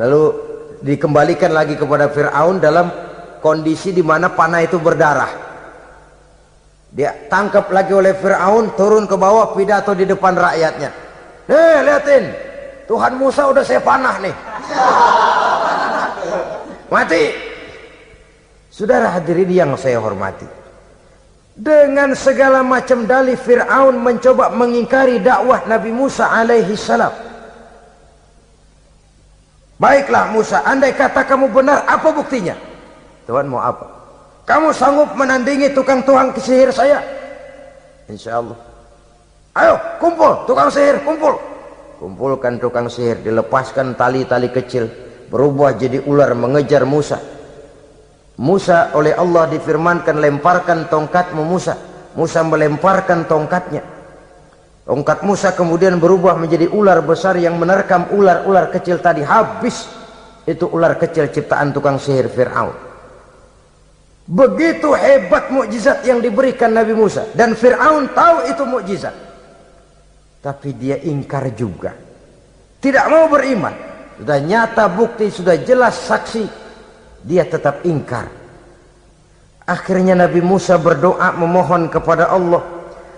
lalu dikembalikan lagi kepada Fir'aun dalam kondisi di mana panah itu berdarah. Dia tangkap lagi oleh Fir'aun, turun ke bawah, pidato di depan rakyatnya. Lihatin, Tuhan Musa udah saya panah nih. Mati. Saudara hadirin yang saya hormati, dengan segala macam dalih Fir'aun mencoba mengingkari dakwah Nabi Musa alaihi salam. Baiklah Musa, andai kata kamu benar, apa buktinya? Tuhan mau apa? Kamu sanggup menandingi tukang sihir saya? Insya Allah. Ayo kumpul tukang sihir, kumpul. Kumpulkan tukang sihir, dilepaskan tali-tali kecil, berubah jadi ular mengejar Musa. Musa oleh Allah difirmankan, lemparkan tongkatmu Musa. Musa melemparkan tongkatnya. Tongkat Musa kemudian berubah menjadi ular besar yang menerkam ular-ular kecil tadi. Habis itu ular kecil ciptaan tukang sihir Fir'aun. Begitu hebat mukjizat yang diberikan Nabi Musa, dan Fir'aun tahu itu mukjizat, tapi dia ingkar juga, tidak mau beriman. Sudah nyata bukti, sudah jelas saksi, dia tetap ingkar. Akhirnya Nabi Musa berdoa memohon kepada Allah,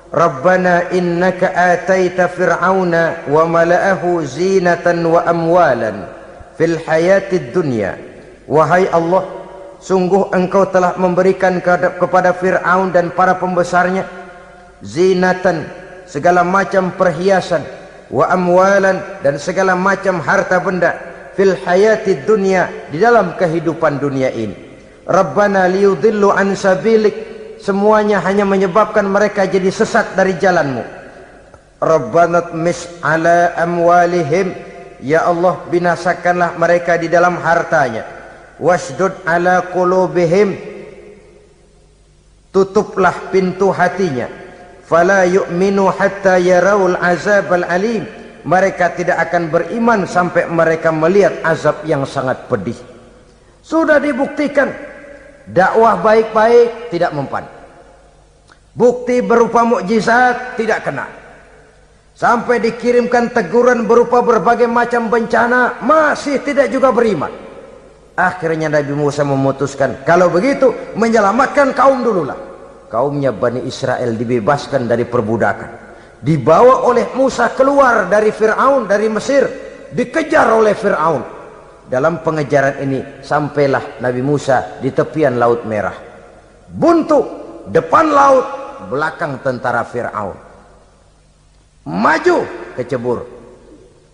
Rabbana innaka ataita fir'auna wa mala'ahu zinatan wa amwalan fil hayatid dunya. Wahai Allah, sungguh engkau telah memberikan kepada Fir'aun dan para pembesarnya zinatan, segala macam perhiasan, wa amwalan, dan segala macam harta benda, fil hayatid dunya, di dalam kehidupan dunia ini. Rabbana liyudillu an sabilik, semuanya hanya menyebabkan mereka jadi sesat dari jalanmu. Rabbana tmis ala amwalihim, ya Allah binasakanlah mereka di dalam hartanya. Wasdud ala qulubihim, tutuplah pintu hatinya. Fala yu'minu hatta yarawul azabal alim, mereka tidak akan beriman sampai mereka melihat azab yang sangat pedih. Sudah dibuktikan dakwah baik-baik tidak mempan, bukti berupa mukjizat tidak kena, sampai dikirimkan teguran berupa berbagai macam bencana masih tidak juga beriman. Akhirnya Nabi Musa memutuskan, kalau begitu menyelamatkan kaum dululah. Kaumnya Bani Israel dibebaskan dari perbudakan, dibawa oleh Musa keluar dari Fir'aun, dari Mesir, dikejar oleh Fir'aun. Dalam pengejaran ini sampailah Nabi Musa di tepian Laut Merah. Buntu, depan laut, belakang tentara Fir'aun. Maju kecebur,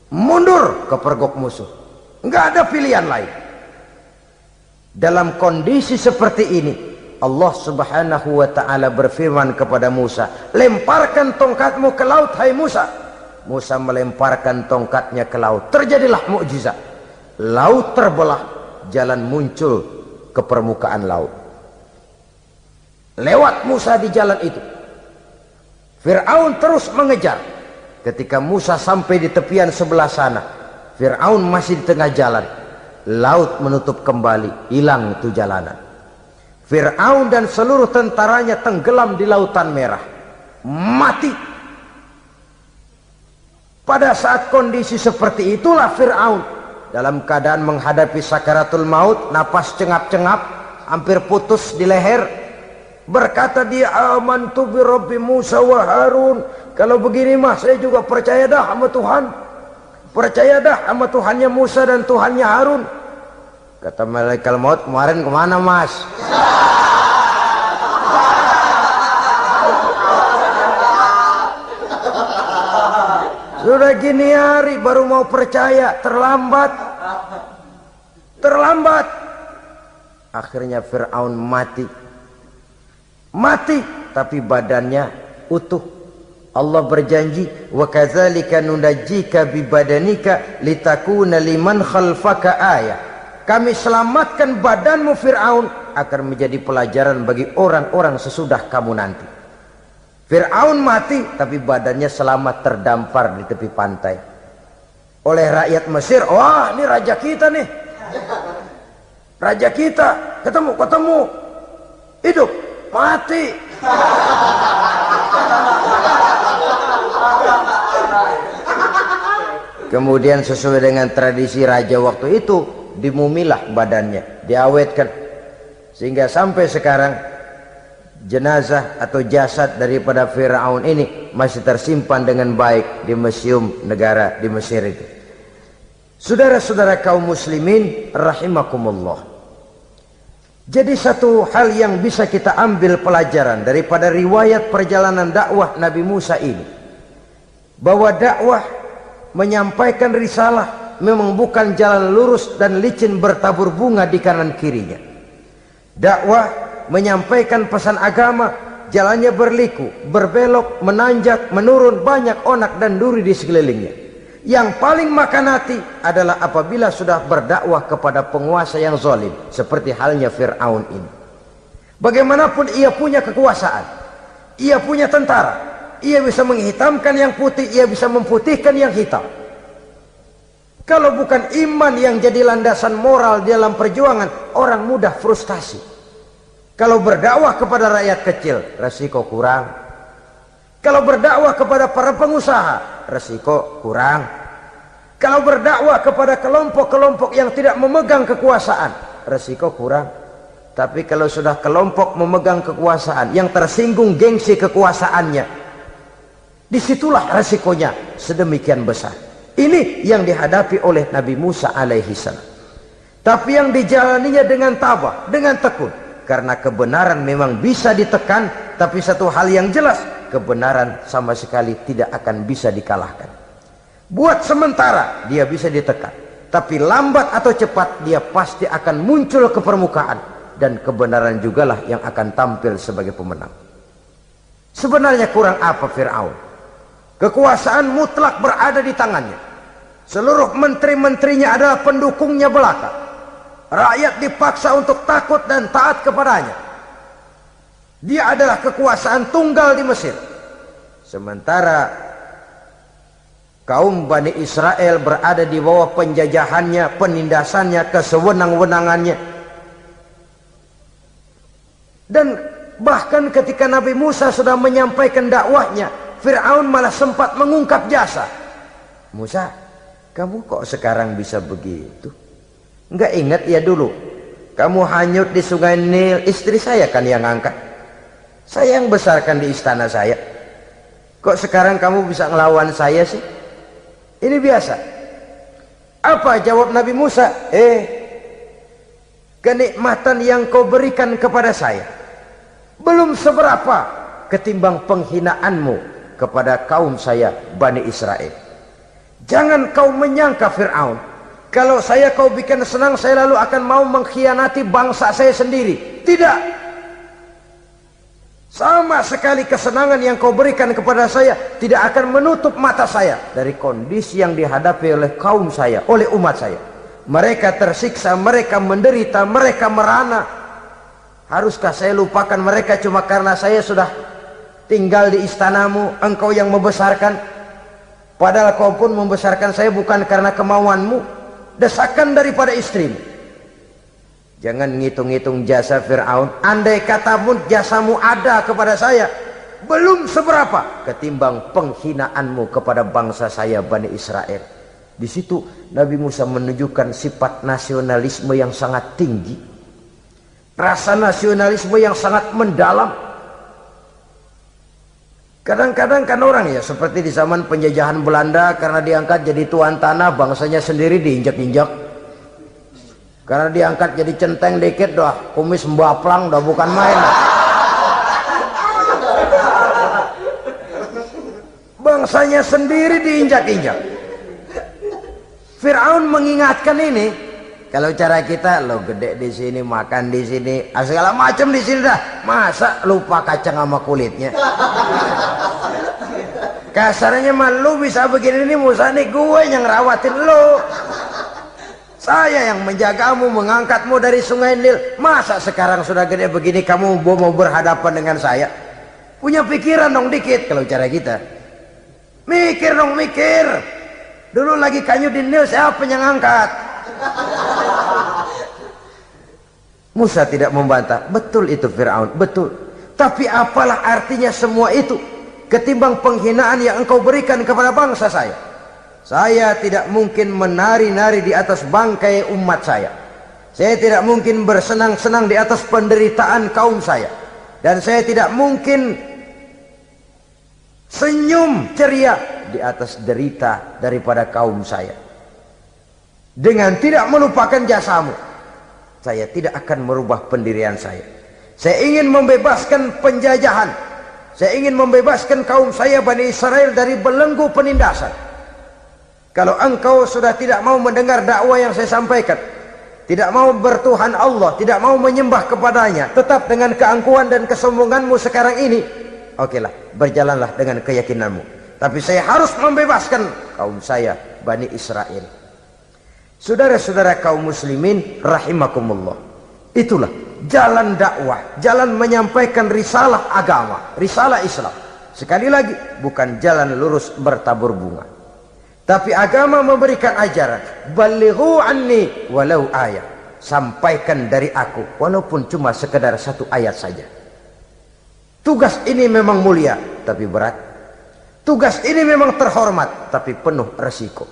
mundur kepergok musuh, nggak ada pilihan lain. Dalam kondisi seperti ini, Allah subhanahu wa ta'ala berfirman kepada Musa, lemparkan tongkatmu ke laut, hai Musa. Musa melemparkan tongkatnya ke laut. Terjadilah mukjizat. Laut terbelah, jalan muncul ke permukaan laut. Lewat Musa di jalan itu, Fir'aun terus mengejar. Ketika Musa sampai di tepian sebelah sana, Fir'aun masih di tengah jalan. Laut menutup kembali, hilang itu jalanan. Fir'aun dan seluruh tentaranya tenggelam di Lautan Merah. mati. Pada saat kondisi seperti itulah Fir'aun dalam keadaan menghadapi sakaratul maut, napas cengap-cengap, hampir putus di leher, berkata dia, amantu bi Rabbi Musa wa Harun. Kalau begini mah saya juga percaya dah sama Tuhan, percaya dah sama Tuhannya Musa dan Tuhannya Harun. Kata malaikat maut, kemarin kemana mas? Sudah gini hari baru mau percaya, terlambat. Terlambat. Akhirnya Fir'aun mati. Mati, tapi badannya utuh. Allah berjanji, wa kadzalika nunajjika bi badanika litakuna liman khalfaka ayah. Kami selamatkan badanmu Fir'aun agar menjadi pelajaran bagi orang-orang sesudah kamu nanti. Fir'aun mati, tapi badannya selamat terdampar di tepi pantai oleh rakyat Mesir. Wah, ini raja kita nih, raja kita, ketemu, hidup, mati. Kemudian sesuai dengan tradisi raja waktu itu, dimumilah badannya, diawetkan, sehingga sampai sekarang jenazah atau jasad daripada Fir'aun ini masih tersimpan dengan baik di museum negara di Mesir itu. Saudara-saudara kaum muslimin rahimakumullah. Jadi satu hal yang bisa kita ambil pelajaran daripada riwayat perjalanan dakwah Nabi Musa ini, bahwa dakwah menyampaikan risalah memang bukan jalan lurus dan licin bertabur bunga di kanan kirinya. Dakwah menyampaikan pesan agama, jalannya berliku, berbelok, menanjak, menurun, banyak onak dan duri di sekelilingnya. Yang paling makan hati adalah apabila sudah berdakwah kepada penguasa yang zalim, seperti halnya Fir'aun ini. Bagaimanapun ia punya kekuasaan, ia punya tentara, ia bisa menghitamkan yang putih, ia bisa memutihkan yang hitam. Kalau bukan iman yang jadi landasan moral dalam perjuangan, orang mudah frustasi. Kalau berdakwah kepada rakyat kecil, resiko kurang. Kalau berdakwah kepada para pengusaha, resiko kurang. Kalau berdakwah kepada kelompok-kelompok yang tidak memegang kekuasaan, resiko kurang. Tapi kalau sudah kelompok memegang kekuasaan, yang tersinggung gengsi kekuasaannya, disitulah resikonya sedemikian besar. Ini yang dihadapi oleh Nabi Musa alaihi salam. Tapi yang dijalaninya dengan tabah, dengan tekun. Karena kebenaran memang bisa ditekan, tapi satu hal yang jelas, kebenaran sama sekali tidak akan bisa dikalahkan. Buat sementara dia bisa ditekan, tapi lambat atau cepat dia pasti akan muncul ke permukaan, dan kebenaran jugalah yang akan tampil sebagai pemenang. Sebenarnya kurang apa Fir'aun? Kekuasaan mutlak berada di tangannya. Seluruh menteri-menterinya adalah pendukungnya belaka. Rakyat dipaksa untuk takut dan taat kepadanya. Dia adalah kekuasaan tunggal di Mesir. Sementara kaum Bani Israel berada di bawah penjajahannya, penindasannya, kesewenang-wenangannya. Dan bahkan ketika Nabi Musa sudah menyampaikan dakwahnya, Fir'aun malah sempat mengungkap jasa. Musa, kamu kok sekarang bisa begitu? Enggak ingat ya dulu kamu hanyut di sungai Nil, istri saya kan yang angkat, saya yang besarkan di istana saya. Kok sekarang kamu bisa ngelawan saya sih? Ini biasa. Apa jawab Nabi Musa? Kenikmatan yang kau berikan kepada saya belum seberapa ketimbang penghinaanmu kepada kaum saya Bani Israel. Jangan kau menyangka Fir'aun, kalau saya kau bikin senang, saya lalu akan mau mengkhianati bangsa saya sendiri. Tidak. Sama sekali kesenangan yang kau berikan kepada saya tidak akan menutup mata saya dari kondisi yang dihadapi oleh kaum saya, oleh umat saya. Mereka tersiksa, mereka menderita, mereka merana. Haruskah saya lupakan mereka cuma karena saya sudah tinggal di istanamu, engkau yang membesarkan? Padahal kau pun membesarkan saya bukan karena kemauanmu. Desakan daripada istrimu. Jangan ngitung-ngitung jasa Fir'aun. Andai kata pun jasamu ada kepada saya, belum seberapa ketimbang penghinaanmu kepada bangsa saya Bani Israel. Di situ Nabi Musa menunjukkan sifat nasionalisme yang sangat tinggi, rasa nasionalisme yang sangat mendalam. Kadang-kadang kan orang ya seperti di zaman penjajahan Belanda, karena diangkat jadi tuan tanah, bangsanya sendiri diinjak-injak. Karena diangkat jadi centeng dikit dah, kumis mbaplang dah, bukan main dah. Bangsanya sendiri diinjak-injak. Fir'aun mengingatkan ini. Kalau cara kita, lo gede di sini, makan di sini, segala macam di sini dah. Masa lupa kacang sama kulitnya? Kasarnya mah lu bisa begini nih, Musa nih, gue yang rawatin lo. Saya yang menjagamu, mengangkatmu dari sungai Nil. Masa sekarang sudah gede begini kamu mau berhadapan dengan saya? Punya pikiran dong dikit kalau cara kita. Mikir dong, mikir. Dulu lagi kanyu di Nil, siapa yang angkat? Musa tidak membantah. Betul itu Fir'aun, betul. Tapi apalah artinya semua itu ketimbang penghinaan yang engkau berikan kepada bangsa saya? Saya tidak mungkin menari-nari di atas bangkai umat saya. Saya tidak mungkin bersenang-senang di atas penderitaan kaum saya. Dan saya tidak mungkin senyum ceria di atas derita daripada kaum saya. Dengan tidak melupakan jasamu, saya tidak akan merubah pendirian saya. Saya ingin membebaskan penjajahan. Saya ingin membebaskan kaum saya Bani Israel dari belenggu penindasan. Kalau engkau sudah tidak mau mendengar dakwah yang saya sampaikan, tidak mau bertuhan Allah, tidak mau menyembah kepadanya, tetap dengan keangkuhan dan kesombonganmu sekarang ini, okelah, berjalanlah dengan keyakinanmu. Tapi saya harus membebaskan kaum saya Bani Israel. Saudara-saudara kaum muslimin rahimakumullah, itulah jalan dakwah, jalan menyampaikan risalah agama, risalah Islam. Sekali lagi, bukan jalan lurus bertabur bunga. Tapi agama memberikan ajaran, balighu anni walau ayat. Sampaikan dari aku walaupun cuma sekedar satu ayat saja. Tugas ini memang mulia tapi berat. Tugas ini memang terhormat tapi penuh resiko.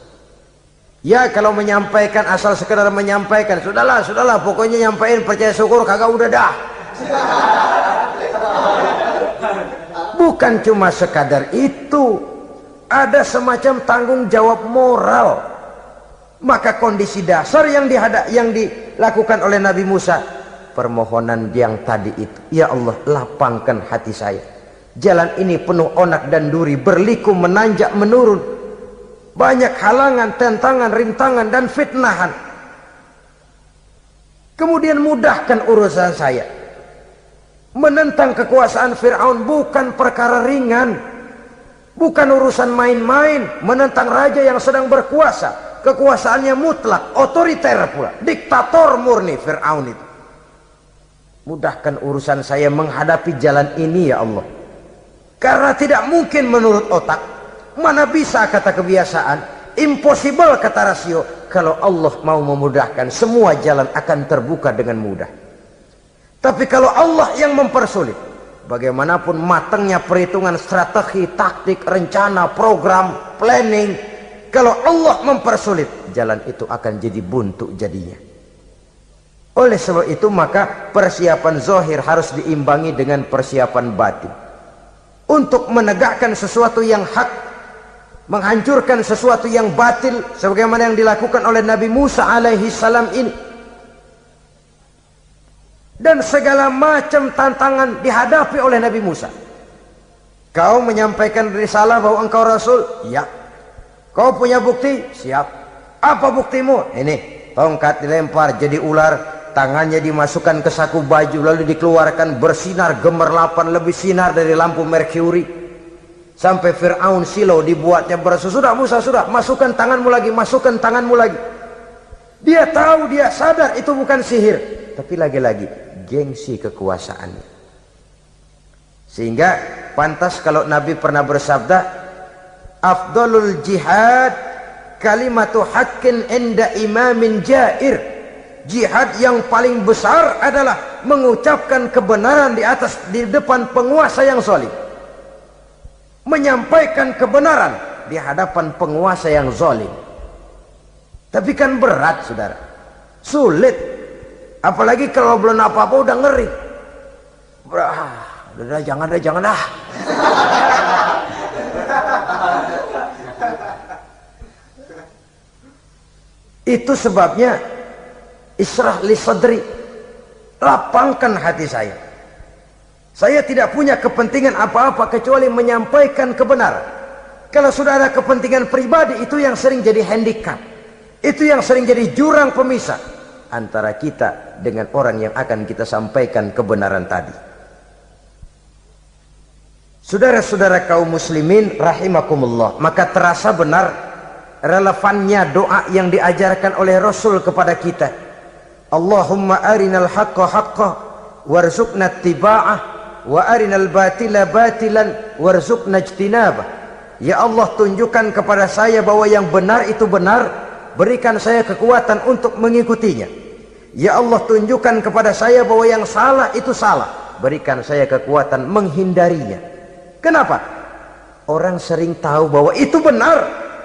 Ya kalau menyampaikan asal sekedar menyampaikan, sudahlah, pokoknya nyampaikan, percaya syukur kagak, udah dah. Bukan cuma sekadar itu. Ada semacam tanggung jawab moral. Maka kondisi dasar yang dilakukan oleh Nabi Musa, permohonan yang tadi itu, ya Allah, lapangkan hati saya. Jalan ini penuh onak dan duri, berliku, menanjak, menurun, banyak halangan, tentangan, rintangan dan fitnahan. Kemudian mudahkan urusan saya. Menentang kekuasaan Fir'aun bukan perkara ringan. Bukan urusan main-main. Menentang raja yang sedang berkuasa, kekuasaannya mutlak, otoriter pula, diktator murni Fir'aun itu. Mudahkan urusan saya menghadapi jalan ini ya Allah. Karena tidak mungkin menurut otak. Mana bisa kata kebiasaan, impossible kata rasio. Kalau Allah mau memudahkan, semua jalan akan terbuka dengan mudah. Tapi kalau Allah yang mempersulit, bagaimanapun matangnya perhitungan strategi, taktik, rencana, program, planning, kalau Allah mempersulit, jalan itu akan jadi buntu jadinya. Oleh sebab itu maka persiapan zahir harus diimbangi dengan persiapan batin. Untuk menegakkan sesuatu yang hak, menghancurkan sesuatu yang batil, sebagaimana yang dilakukan oleh Nabi Musa alaihi salam ini. Dan segala macam tantangan dihadapi oleh Nabi Musa. Kau menyampaikan risalah bahwa engkau Rasul? Ya. Kau punya bukti? Siap. Apa buktimu? Ini, tongkat dilempar jadi ular, tangannya dimasukkan ke saku baju, lalu dikeluarkan bersinar gemerlapan, lebih sinar dari lampu merkuri. Sampai Fir'aun silau dibuatnya berasa, sudah Musa, sudah, masukkan tanganmu lagi, masukkan tanganmu lagi. Dia tahu, dia sadar itu bukan sihir, tapi lagi-lagi gengsi kekuasaannya. Sehingga pantas kalau Nabi pernah bersabda, afdalul jihad kalimatu haqqin inda imamin jair. Jihad yang paling besar adalah mengucapkan kebenaran di depan penguasa yang zalim. menyampaikan kebenaran di hadapan penguasa yang zalim. Tapi kan berat, saudara, sulit, apalagi kalau belum apa-apa udah ngeri. Udah jangan dah. Itu sebabnya Ishrah li sadri, lapangkan hati saya. Saya tidak punya kepentingan apa-apa kecuali menyampaikan kebenaran. Kalau sudah ada kepentingan pribadi, itu yang sering jadi handicap, itu yang sering jadi jurang pemisah antara kita dengan orang yang akan kita sampaikan kebenaran tadi. Saudara-saudara kaum muslimin rahimakumullah, maka terasa benar relevannya doa yang diajarkan oleh Rasul kepada kita. Allahumma arinal haqqa haqqa warzuqna ittiba'ah wa arinal batila batilan warzuqna ijtinabah. Ya Allah, tunjukkan kepada saya bahwa yang benar itu benar, berikan saya kekuatan untuk mengikutinya. Ya Allah, tunjukkan kepada saya bahwa yang salah itu salah, berikan saya kekuatan menghindarinya. Kenapa? Orang sering tahu bahwa itu benar,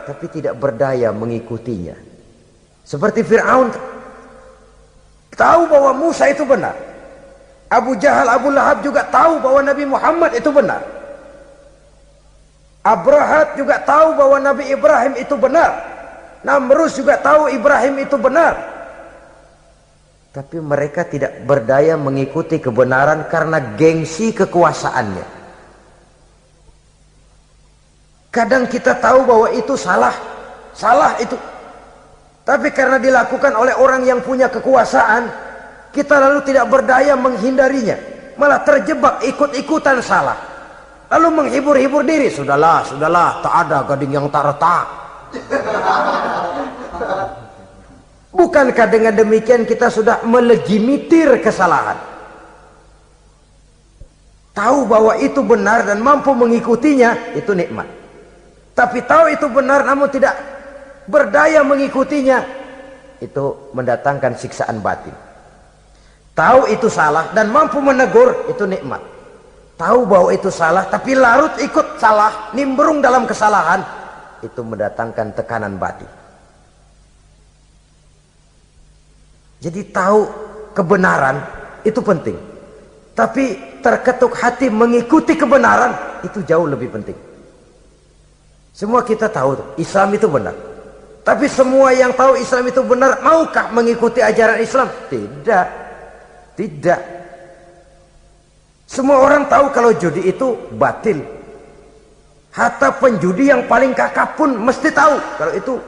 tapi tidak berdaya mengikutinya. Seperti Fir'aun, tahu bahwa Musa itu benar. Abu Jahal, Abu Lahab juga tahu bahwa Nabi Muhammad itu benar. Abrahat juga tahu bahwa Nabi Ibrahim itu benar. Namrus juga tahu Ibrahim itu benar. Tapi mereka tidak berdaya mengikuti kebenaran karena gengsi kekuasaannya. Kadang kita tahu bahwa itu salah itu. Tapi karena dilakukan oleh orang yang punya kekuasaan, kita lalu tidak berdaya menghindarinya, malah terjebak ikut-ikutan salah. Lalu menghibur-hibur diri, sudahlah, tak ada gading yang tak retak. Bukankah dengan demikian kita sudah melegimitir kesalahan? Tahu bahwa itu benar dan mampu mengikutinya, itu nikmat. Tapi tahu itu benar namun tidak berdaya mengikutinya, itu mendatangkan siksaan batin. Tahu itu salah dan mampu menegur, itu nikmat. Tahu bahwa itu salah tapi larut ikut salah, nimbrung dalam kesalahan, itu mendatangkan tekanan batin. Jadi tahu kebenaran itu penting, tapi terketuk hati mengikuti kebenaran itu jauh lebih penting. Semua kita tahu Islam itu benar, tapi semua yang tahu Islam itu benar maukah mengikuti ajaran Islam? Tidak. Semua orang tahu kalau judi itu batil. Hatta penjudi yang paling kakap pun mesti tahu kalau itu